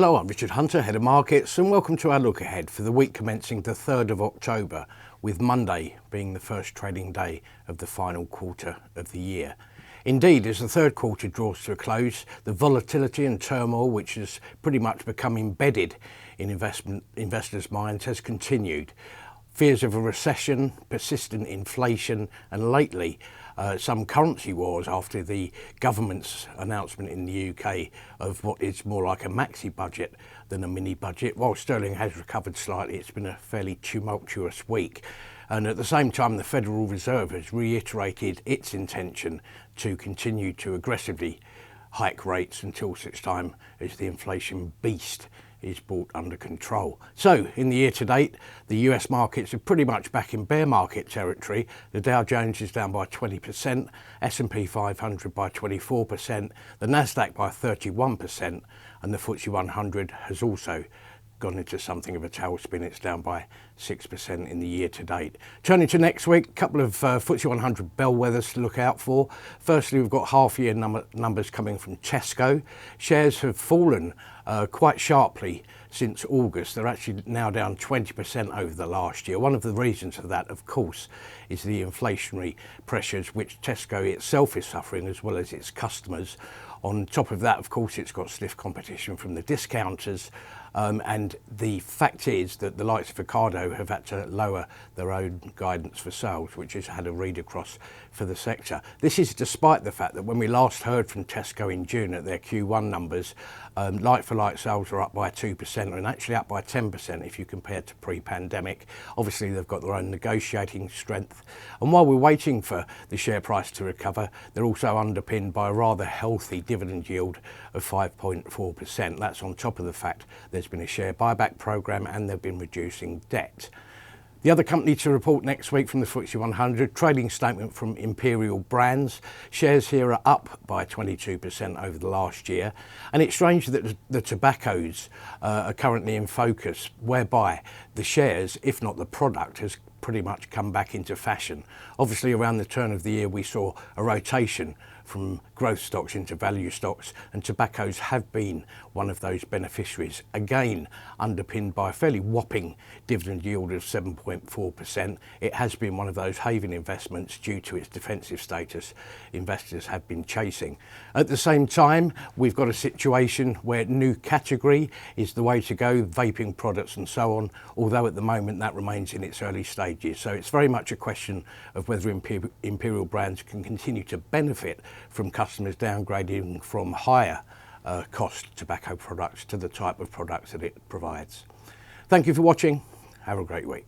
Hello, I'm Richard Hunter, Head of Markets, and welcome to our look ahead for the week commencing the 3rd of October, with Monday being the first trading day of the final quarter of the year. Indeed, as the third quarter draws to a close, the volatility and turmoil which has pretty much become embedded in investors' minds has continued. Fears of a recession, persistent inflation, and lately some currency wars after the government's announcement in the UK of what is more like a maxi budget than a mini budget. While sterling has recovered slightly, it's been a fairly tumultuous week. And at the same time, the Federal Reserve has reiterated its intention to continue to aggressively hike rates until such time as the inflation beast is brought under control. So in the year to date, the US markets are pretty much back in bear market territory. The Dow Jones is down by 20%, S&P 500 by 24%, the Nasdaq by 31%, and the FTSE 100 has also gone into something of a tailspin. It's down by 6% in the year to date. Turning to next week, a couple of FTSE 100 bellwethers to look out for. Firstly, we've got half-year numbers coming from Tesco. Shares have fallen quite sharply since August. They're actually now down 20% over the last year. One of the reasons for that, of course, is the inflationary pressures which Tesco itself is suffering, as well as its customers. On top of that, of course, it's got stiff competition from the discounters, and the fact is that the likes of Ocado have had to lower their own guidance for sales, which has had a read across for the sector. This is despite the fact that when we last heard from Tesco in June at their Q1 numbers, like-for-like sales are up by 2% and actually up by 10% if you compare to pre-pandemic. Obviously, they've got their own negotiating strength. And while we're waiting for the share price to recover, they're also underpinned by a rather healthy dividend yield of 5.4%. That's on top of the fact there's been a share buyback program and they've been reducing debt. The other company to report next week from the FTSE 100, trading statement from Imperial Brands. Shares here are up by 22% over the last year. And it's strange that the tobaccos are currently in focus, whereby the shares, if not the product, has pretty much come back into fashion. Obviously, around the turn of the year, we saw a rotation from growth stocks into value stocks, and tobaccos have been one of those beneficiaries, again underpinned by a fairly whopping dividend yield of 7.4%. It has been one of those haven investments due to its defensive status investors have been chasing. At the same time, we've got a situation where new category is the way to go, vaping products and so on, although at the moment that remains in its early stages. So it's very much a question of whether Imperial Brands can continue to benefit from customers downgrading from higher cost tobacco products to the type of products that it provides. Thank you for watching. Have a great week.